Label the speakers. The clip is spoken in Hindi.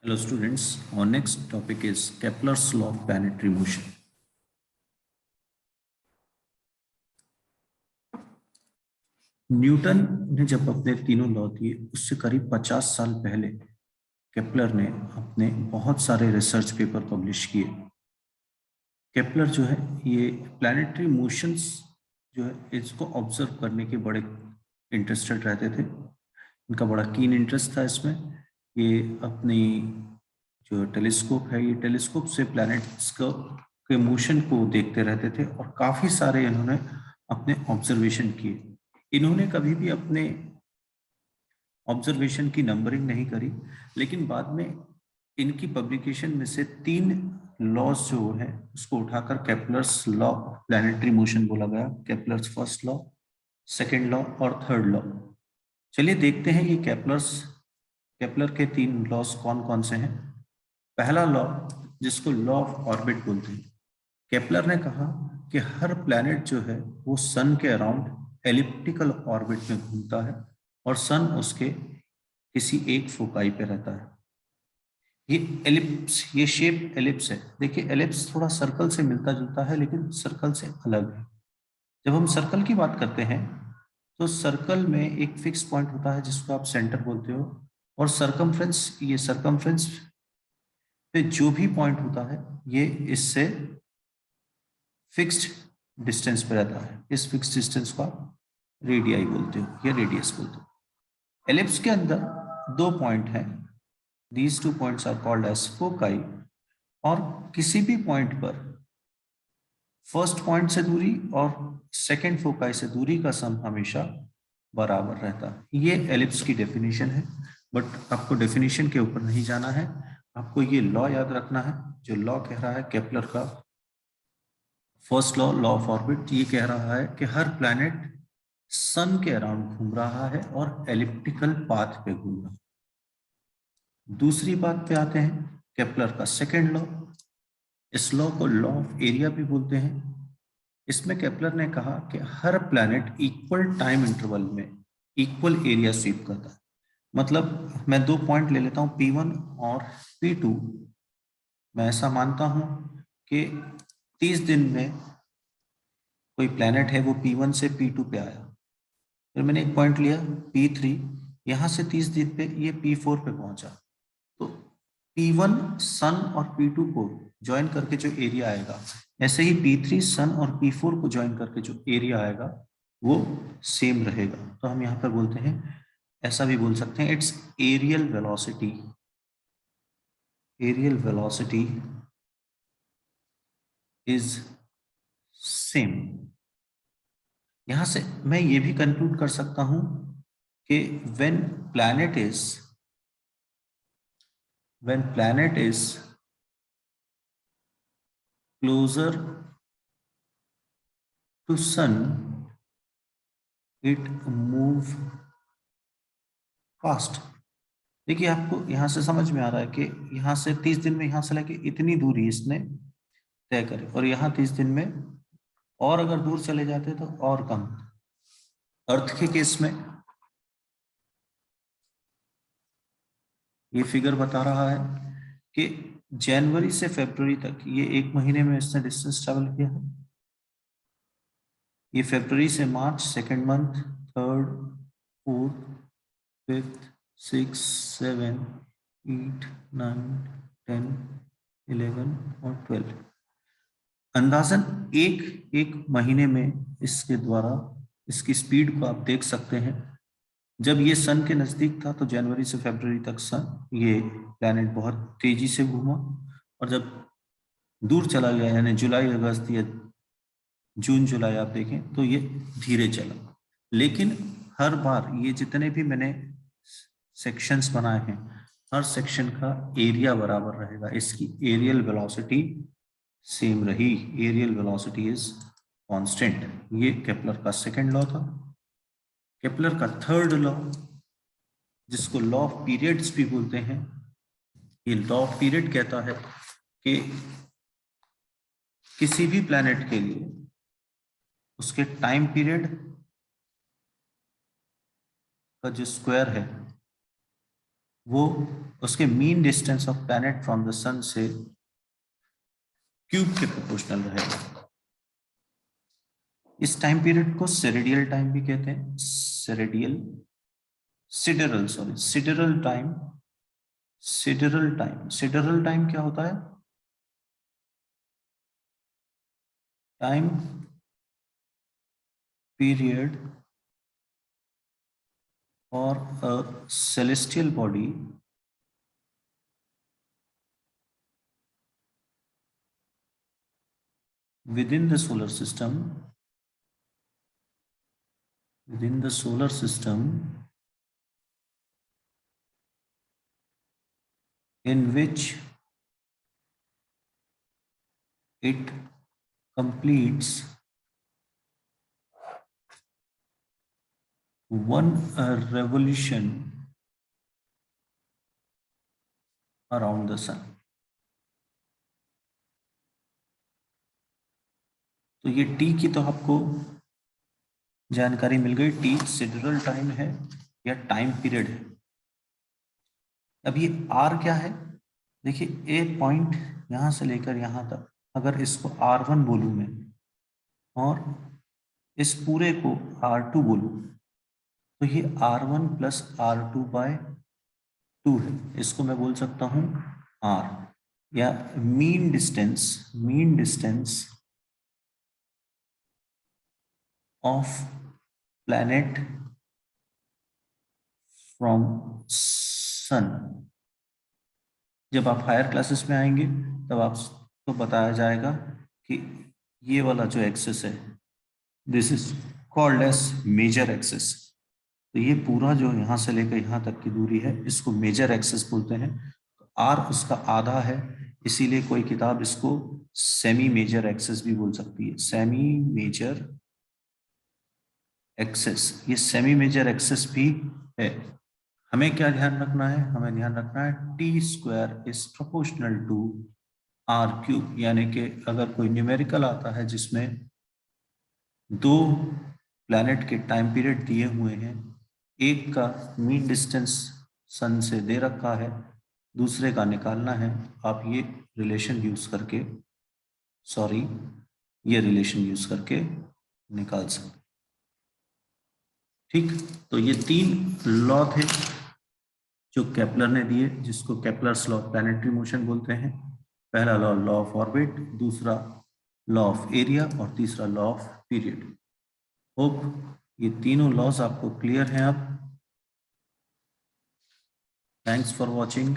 Speaker 1: Hello students, our next topic is Kepler's law of planetary motion. Newton ने जब अपने तीनों लॉ दिए उससे करीब 50 साल पहले केपलर ने अपने बहुत सारे रिसर्च पेपर पब्लिश किए। केपलर जो है ये प्लैनेटरी मोशंस जो है इसको ऑब्जर्व करने के बड़े इंटरेस्टेड रहते थे। इनका बड़ा कीन इंटरेस्ट था इसमें। ये अपनी जो टेलीस्कोप है ये टेलीस्कोप से प्लैनेट्स के मोशन को देखते रहते थे और काफी सारे इन्होंने अपने ऑब्जर्वेशन किए। इन्होंने कभी भी अपने ऑब्जर्वेशन की नंबरिंग नहीं करी, लेकिन बाद में इनकी पब्लिकेशन में से 3 लॉज जो है उसको उठाकर Kepler's law of planetary motion बोला गया। Kepler's first law, second law और थर्ड लॉ। चलिए देखते हैं ये केपलर के 3 लॉज कौन कौन से हैं। पहला लॉ, जिसको लॉ ऑफ ऑर्बिट बोलते हैं, केपलर ने कहा कि हर प्लैनेट जो है वो सन के अराउंड एलिप्टिकल ऑर्बिट में घूमता है और सन उसके किसी एक फोकाई पे रहता है। ये एलिप्स, ये शेप एलिप्स है। देखिए एलिप्स थोड़ा सर्कल से मिलता जुलता है लेकिन सर्कल से अलग है। जब हम सर्कल की बात करते हैं तो सर्कल में एक फिक्स पॉइंट होता है जिसको आप सेंटर बोलते हो, और सरकमफ्रेंस, ये सरकमफ्रेंस पे जो भी पॉइंट होता है ये इससे फिक्स्ड डिस्टेंस पे रहता है। इस फिक्स्ड डिस्टेंस को आप रेडियाई बोलते हो या रेडियस बोलते हो। एलिप्स के अंदर 2 पॉइंट हैं, these 2 points are called as foci, और किसी भी पॉइंट पर फर्स्ट पॉइंट से दूरी और सेकेंड फोकाई से दूरी का सम हमेशा बराबर रहता है। ये एलिप्स की डेफिनेशन है, बट आपको डेफिनेशन के ऊपर नहीं जाना है, आपको ये लॉ याद रखना है। जो लॉ कह रहा है केपलर का first law, law of orbit, ये कह रहा है कि हर प्लैनेट सन के अराउंड घूम रहा है और एलिप्टिकल पाथ पे घूम रहा है। दूसरी बात पे आते हैं, केपलर का सेकेंड लॉ। इस लॉ को लॉ ऑफ एरिया भी बोलते हैं। इसमें केपलर ने कहा कि हर प्लैनेट इक्वल टाइम इंटरवल में इक्वल एरिया स्वीप करता है। मतलब मैं 2 पॉइंट ले लेता हूं, P1 और P2। मैं ऐसा मानता हूं कि 30 दिन में कोई प्लैनेट है वो P1 से P2 पे आया, फिर मैंने एक पॉइंट लिया P3, यहां से 30 दिन पे ये P4 पे पहुंचा। तो P1 सन और P2 को ज्वाइन करके जो एरिया आएगा, ऐसे ही P3 सन और P4 को ज्वाइन करके जो एरिया आएगा वो सेम रहेगा। तो हम यहाँ पर बोलते हैं, ऐसा भी बोल सकते हैं, it's areal velocity, areal velocity is same. यहां से मैं ये भी कंक्लूड कर सकता हूं कि when planet is closer to sun, it move fast। देखिए आपको यहां से समझ में आ रहा है कि यहां से 30 दिन में यहां से लेके इतनी दूरी इसने तय करी, और यहां 30 दिन में और अगर दूर चले जाते तो और कम। अर्थ के केस में ये फिगर बता रहा है कि जनवरी से फरवरी तक ये 1 महीने में इसने डिस्टेंस ट्रेवल किया है। ये फरवरी से मार्च, second month, third, fourth, fifth, 6, 7, 8, 9, 10, 11 और 12, अंदाजन एक महीने में इसके द्वारा इसकी स्पीड को आप देख सकते हैं। जब ये सन के नजदीक था तो जनवरी से फरवरी तक ये प्लैनेट बहुत तेजी से घूमा, और जब दूर चला गया यानी जुलाई अगस्त या जून जुलाई आप देखें तो ये धीरे चला। लेकिन हर बार ये जितने भी मैंने सेक्शंस बनाए हैं, हर सेक्शन का एरिया बराबर रहेगा, इसकी एरियल वेलोसिटी सेम रही, एरियल वेलोसिटी इज कांस्टेंट। ये केपलर का सेकंड लॉ था। केपलर का थर्ड लॉ, जिसको लॉ ऑफ पीरियड्स भी बोलते हैं, ये लॉ ऑफ पीरियड कहता है कि किसी भी प्लैनेट के लिए उसके टाइम पीरियड का जो स्क्वायर है वो उसके mean distance of planet from the sun से क्यूब के प्रोपोर्शनल रहेगा। इस टाइम पीरियड को सिरिडियल टाइम भी कहते हैं, सिडरल टाइम। सिडरल टाइम क्या होता है? Time period for a celestial body within the solar system, in which it completes one revolution around the sun। तो ये टी की तो आपको जानकारी मिल गई, टी सिडरल टाइम है या टाइम पीरियड है। अब ये आर क्या है? देखिए ए पॉइंट यहां से लेकर यहां तक, अगर इसको R1 बोलूं मैं और इस पूरे को R2 बोलूं, तो ये R1 प्लस R2/2 है। इसको मैं बोल सकता हूं R, या mean distance of planet from sun. जब आप हायर क्लासेस में आएंगे तब आपको बताया जाएगा कि ये वाला जो एक्सेस है, this is called as major axis. तो ये पूरा जो यहाँ से लेकर यहाँ तक की दूरी है, इसको मेजर एक्सेस बोलते हैं। आर उसका आधा है, इसीलिए कोई किताब इसको सेमी मेजर एक्सेस भी बोल सकती है। सेमी मेजर एक्सेस, ये सेमी मेजर एक्सेस भी है। हमें क्या ध्यान रखना है? हमें ध्यान रखना है T² is proportional to R³, यानी कि अगर कोई न्यूमेरिकल आता है जिसमें दो प्लैनेट के टाइम पीरियड दिए हुए हैं, एक का मीन डिस्टेंस सन से दे रखा है, दूसरे का निकालना है, आप ये रिलेशन यूज करके निकाल सकते। ठीक, तो ये 3 लॉ थे जो केपलर ने दिए, जिसको Kepler's law of planetary motion बोलते हैं। पहला लॉ ऑफ ऑर्बिट, दूसरा लॉ ऑफ एरिया और तीसरा लॉ ऑफ पीरियड। होप ये तीनों लॉज आपको क्लियर हैं अब। Thanks for watching.